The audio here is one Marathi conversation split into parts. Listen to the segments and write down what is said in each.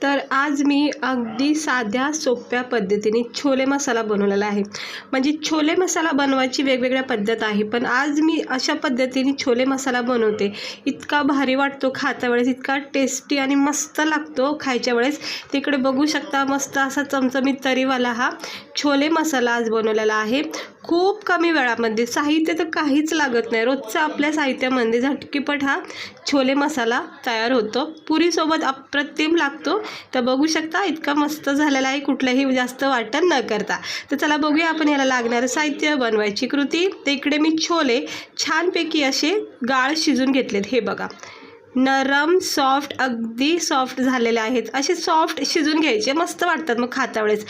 तर आज मी अगदी साध्या सोप्या पद्धतीने छोले मसाला बनवलेला आहे। म्हणजे छोले मसाला बनवायची वेगवेगळ्या पद्धत आहे, पण आज मी अशा पद्धतीने छोले मसाला बनवते। इतका भारी वाटतो खाता वेळेस, इतका टेस्टी आणि मस्त लागतो खायच्या वेळेस। तिकडे बघू शकता मस्त असा चमचमीत तरीवाला हा छोले मसाला आज बनवलेला आहे। खूप कमी वेळामध्ये, साहित्य तर काहीच लागत नाही, रोजच्या आपल्या साहित्यामध्ये झटकीपट हा छोले मसाला तयार होतो। पुरीसोबत अप्रतिम लागतो। तर बघू शकता इतका मस्त झालेला आहे, कुठलंही जास्त वाटण न करता। तर चला बघूया आपण याला लागणारं साहित्य, बनवायची कृती। तर इकडे मी छोले छानपैकी असे गाळ शिजून घेतलेत। हे बघा, नरम सॉफ्ट, अगदी सॉफ्ट झालेले आहेत। असे सॉफ्ट शिजून घ्यायचे, मस्त वाटतात मग खाता वेळेस।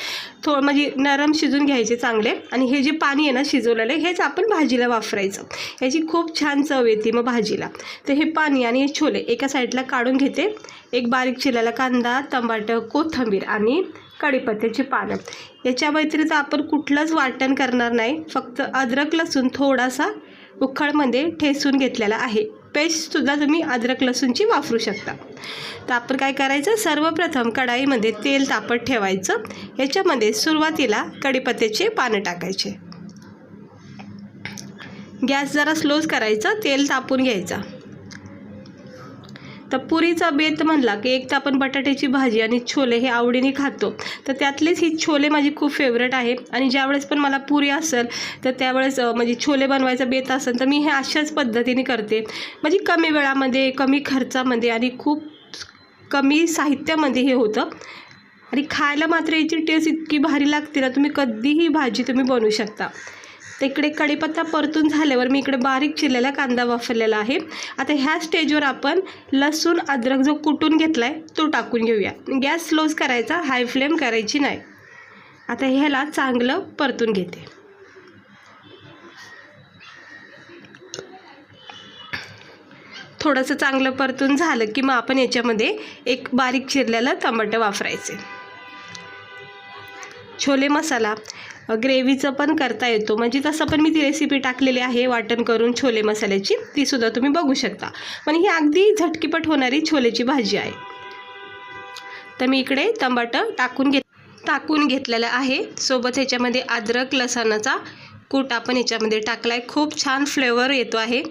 म्हणजे नरम शिजून घ्यायचे चांगले। आणि हे जे पाणी आहे ना शिजवलेले, हेच आपण भाजीला वापरायचं। याची खूप छान चव येते मग भाजीला। तर हे पाणी आणि हे छोले एका साईडला काढून घेते। एक बारीक चिरलेला कांदा, टमाटर, कोथिंबीर आणि कढीपत्त्याची पानं। याच्या व्यतिरिक्त आपण कुठलंच वाटण करणार नाही, फक्त अद्रक लसूण थोडासा उखळमध्ये ठेसून घेतलेला आहे। पेस्टसुद्धा तुम्ही अद्रक लसूणची वापरू शकता। तर आपण काय करायचं, सर्वप्रथम कढाईमध्ये तेल तापत ठेवायचं। याच्यामध्ये सुरुवातीला कढीपत्त्याचे पानं टाकायचे। गॅस जरा स्लोच करायचा, तेल तापून घ्यायचा। तर पुरीचा बेत म्हणला की एक तर आपण बटाट्याची भाजी आणि छोले हे आवडीने खातो, तर त्यातलेच ही छोले माझी खूप फेवरेट आहे। आणि ज्यावेळेस पण मला पुरी असेल तर त्यावेळेस म्हणजे छोले बनवायचा बेत असेल तर मी हे अशाच पद्धतीने करते। म्हणजे कमी वेळामध्ये, कमी खर्चामध्ये आणि खूप कमी साहित्यामध्ये हे होतं। आणि खायला मात्र याची टेस्ट इतकी भारी लागते ना, तुम्ही कधीही भाजी तुम्ही बनवू शकता। तर इकडे कढीपत्ता परतून झाल्यावर मी इकडे बारीक चिरलेला कांदा वापरलेला आहे। आता ह्या स्टेजवर आपण लसूण अद्रक जो कुटून घेतला आहे तो टाकून घेऊया। गॅस स्लोच करायचा, हाय फ्लेम करायची नाही। आता ह्याला चांगलं परतून घेते। थोडंसं चांगलं परतून झालं की मग आपण याच्यामध्ये एक बारीक चिरलेलं टमाटर वापरायचे। छोले मसाला ग्रेव्हीचं पण करता येतो, म्हणजे तसं पण मी ती रेसिपी टाकलेली आहे वाटण करून छोले मसाल्याची, तीसुद्धा तुम्ही बघू शकता। पण ही अगदी झटकीपट होणारी छोलेची भाजी आहे। तर मी इकडे टमाटर टाकून घेतलेलं आहे। सोबत ह्याच्यामध्ये अद्रक लसणाचा कूट आपण ह्याच्यामध्ये टाकला आहे, खूप छान फ्लेवर येतो आहे।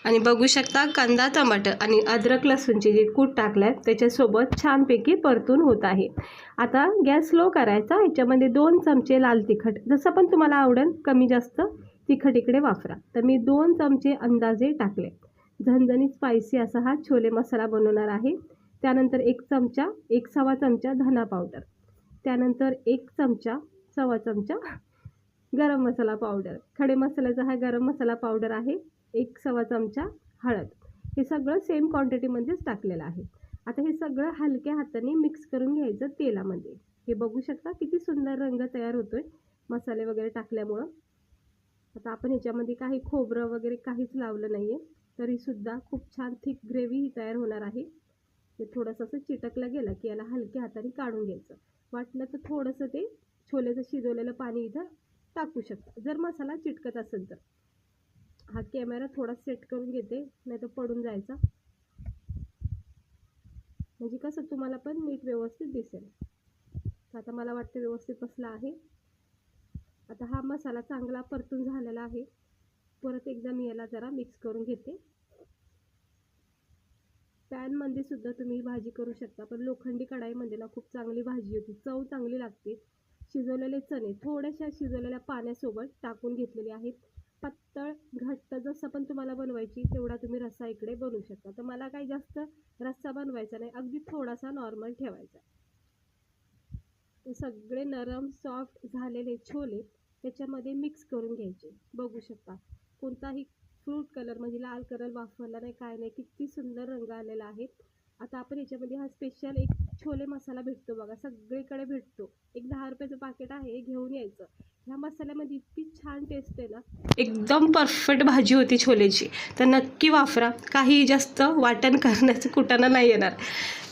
आणि बघू शकता कांदा, टमाटर आणि अद्रक लसूणचे जे कूट टाकलं आहे त्याच्यासोबत छानपैकी परतून होत आहे। आता गॅस स्लो करायचा। ह्याच्यामध्ये 2 चमचे लाल तिखट, जसं पण तुम्हाला आवडेल कमी जास्त तिखट इकडे वापरा। तर मी 2 चमचे अंदाजे टाकले। झणझणीत स्पायसी असा हा छोले मसाला बनवणार आहे। त्यानंतर 1 सव्वा चमचा धना पावडर, त्यानंतर 1 चमचा गरम मसाला पावडर, खडे मसाल्याचा हा गरम मसाला पावडर आहे। 1 सव्वा चमचा हळद, हे सगळं सेम क्वांटिटीमध्येच टाकलेलं आहे। आता हे सगळं हलक्या हाताने मिक्स करून घ्यायचं तेलामध्ये। हे बघू शकता किती सुंदर रंग तयार होतोय मसाले वगैरे टाकल्यामुळं। आता आपण ह्याच्यामध्ये काही खोबरं वगैरे काहीच लावलं नाही आहे, तरीसुद्धा खूप छान थिक ग्रेव्ही ही तयार होणार आहे। ते थोडंसं असं चिटकलं गेलं की याला हलक्या हाताने काढून घ्यायचं। वाटलं तर थोडंसं ते छोलेचं शिजवलेलं पाणी इथं टाकू शकता, जर मसाला चिटकत असेल तर। हा कॅमेरा थोडा सेट करून घेते, नाही तर पडून जायचा, म्हणजे कसं तुम्हाला पण नीट व्यवस्थित दिसेल। आता मला वाटतं व्यवस्थित बसला आहे। आता हा मसाला चांगला परतून झालेला आहे। परत एकदा मी याला जरा मिक्स करून घेते। पॅनमध्ये सुद्धा तुम्ही भाजी करू शकता, पण लोखंडी कढाईमध्ये ना खूप चांगली भाजी होती, चव चांगली लागते। शिजवलेले चणे थोड्याशा शिजवलेल्या पाण्यासोबत टाकून घेतलेले आहेत। पातळ घट्ट जसं पण तुम्हाला बनवायची तेवढा तुम्ही रस्सा इकडे बनवू शकता। तर मला काही जास्त रस्सा बनवायचा नाही, अगदी थोडासा नॉर्मल ठेवायचा। ते सगळे नरम सॉफ्ट झालेले छोले त्याच्यामध्ये मिक्स करून घ्यायचे। बघू शकता कोणताही फ्रूट कलर म्हणजे लाल कलर वापरला नाही, काय नाही, किती सुंदर रंग आलेला आहे। आता आपण याच्यामध्ये हा स्पेशल एक छोले मसाला भेटतो बघा, सगळीकडे भेटतो, एक 10 रुपयाचं पाकिट आहे, घेऊन यायचं। ह्या मसाल्यामध्ये इतकी छान टेस्ट आहे ना, एकदम परफेक्ट भाजी होती छोलेची। तर नक्की वापरा, काही जास्त वाटण करण्याचं कुटाणा नाही येणार।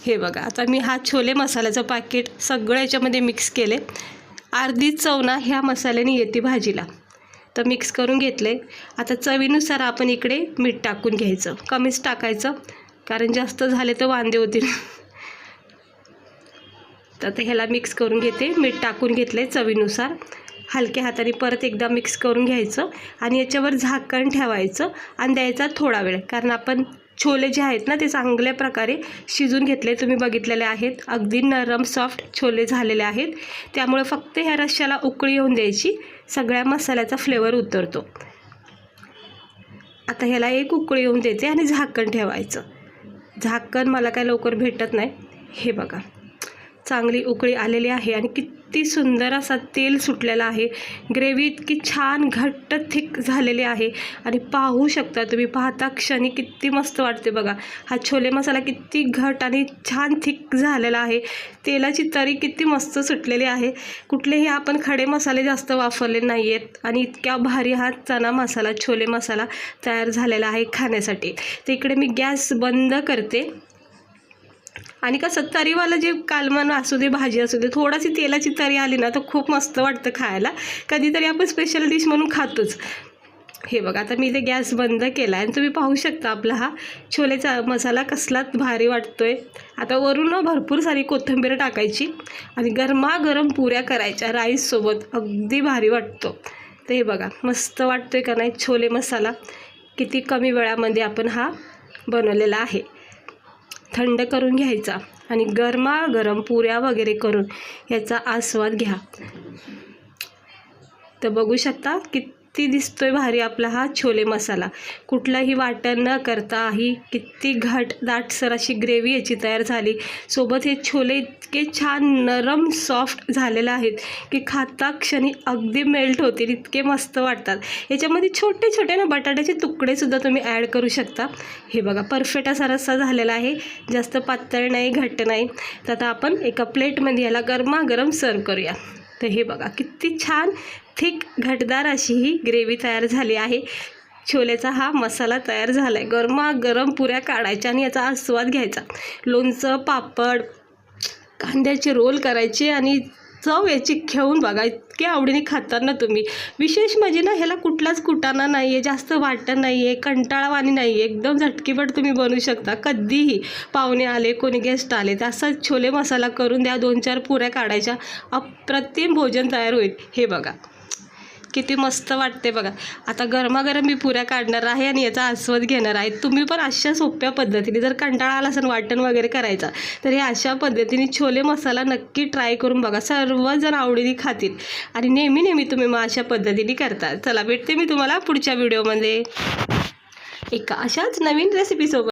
हे बघा, आता मी हा छोले मसाल्याचं पाकिट सगळं याच्यामध्ये मिक्स केले। अर्धी चव ना ह्या मसाल्याने येते भाजीला। तर मिक्स करून घेतले। आता चवीनुसार आपण इकडे मीठ टाकून घ्यायचं, कमीच टाकायचं कारण जास्त झाले तर वांदे होतील। तर आता ह्याला मिक्स करून घेते. मीठ टाकून घेतलं आहे चवीनुसार. हलक्या हाताने परत एकदा मिक्स करून घ्यायचं आणि याच्यावर झाकण ठेवायचं आणि द्यायचा थोडा वेळ, कारण आपण छोले जे आहेत ना ते चांगल्या प्रकारे शिजून घेतले. तुम्ही बघितलेले आहेत अगदी नरम सॉफ्ट छोले झालेले आहेत. त्यामुळे फक्त ह्या रश्श्याला उकळी येऊन द्यायची, सगळ्या मसाल्याचा फ्लेवर उतरतो. आता ह्याला एक उकळी येऊन देते आणि झाकण ठेवायचं. झाकण मला काय लवकर भेटत नाही. हे बघा चांगली उकळी आलेली आहे आणि किती सुंदर असा तेल सुटलेला आहे. ग्रेव्ही इतकी छान घट्ट थिक झालेली आहे आणि पाहू शकता तुम्ही, पाहता क्षणी किती मस्त वाटते बघा. हा छोले मसाला किती घट आणि छान थिक झालेला आहे. तेलाची तरी किती मस्त सुटलेली आहे. कुठलेही आपण खडे मसाले जास्त वापरले नाही आहेत आणि इतक्या भारी हा चना मसाला छोले मसाला तयार झालेला आहे खाण्यासाठी. तर इकडे मी गॅस बंद करते आणि कसं तरीवाला जे कालवण असू दे, भाजी असू दे, थोडीशी तेलाची तरी आली ना तर खूप मस्त वाटतं खायला. कधीतरी आपण स्पेशल डिश म्हणून खातोच. हे बघा आता मी ते गॅस बंद केला आणि तुम्ही पाहू शकता आपला हा छोलेचा मसाला कसलाच भारी वाटतोय. आता वरून भरपूर सारी कोथिंबीर टाकायची आणि गरमागरम पुऱ्या करायच्या राईससोबत, अगदी भारी वाटतो. तर हे बघा मस्त वाटतोय का नाही छोले मसाला. किती कमी वेळामध्ये आपण हा बनवलेला आहे. थंड करून घ्यायचा आणि गरमागरम पुऱ्या वगैरे करून याचा आस्वाद घ्या. तर बघू शकता किती दिसतोय भारी आपला हा छोले मसाला. कुठलंही वाटण न करता ही किती दाटसर अशी ग्रेव्ही याची तयार झाली. सोबत हे छोले इतके छान नरम सॉफ्ट झालेले आहेत की खाता क्षणी अगदी मेल्ट होतील, इतके मस्त वाटतात. याच्यामध्ये छोटे छोटे ना बटाट्याचे तुकडेसुद्धा तुम्ही ॲड करू शकता. हे बघा परफेक्ट असा रस्सा झालेला आहे, जास्त पातळ नाही घट्ट नाही. तर आता आपण एका प्लेटमध्ये याला गरमागरम सर्व करूया. तर हे बघा किती छान थिक घटदार अशी ही ग्रेव्ही तयार झाली आहे. छोल्याचा हा मसाला तयार झाला आहे. गरमागरम पुऱ्या काढायच्या आणि याचा आस्वाद घ्यायचा. लोणचं, पापड, कांद्याचे रोल करायचे आणि चव याची घेऊन बघा, इतके आवडीने खातात ना तुम्ही. विशेष म्हणजे ना ह्याला कुठलाच कुटाणा नाही आहे, जास्त वाटण नाही आहे, कंटाळावाणी नाही आहे. एकदम झटकीपट तुम्ही बनवू शकता. कधीही पाहुणे आले, कोणी गेस्ट आले तर असा छोले मसाला करून द्या, 2-4 पुऱ्या काढायच्या, अप्रतिम भोजन तयार होईल. हे बघा किती मस्त वाटते बघा. आता गरमागरम मी पुऱ्या काढणार आहे आणि याचा आस्वाद घेणार आहे. तुम्ही पण अशा सोप्या पद्धतीने जर कंटाळा आला असेल वाटण वगैरे करायचा तर हे अशा पद्धतीने छोले मसाला नक्की ट्राय करून बघा. सर्वजण आवडीने खातील आणि नेहमी तुम्ही मग अशा पद्धतीने करता. चला भेटते मी तुम्हाला पुढच्या व्हिडिओमध्ये एका अशाच नवीन रेसिपीसोबत.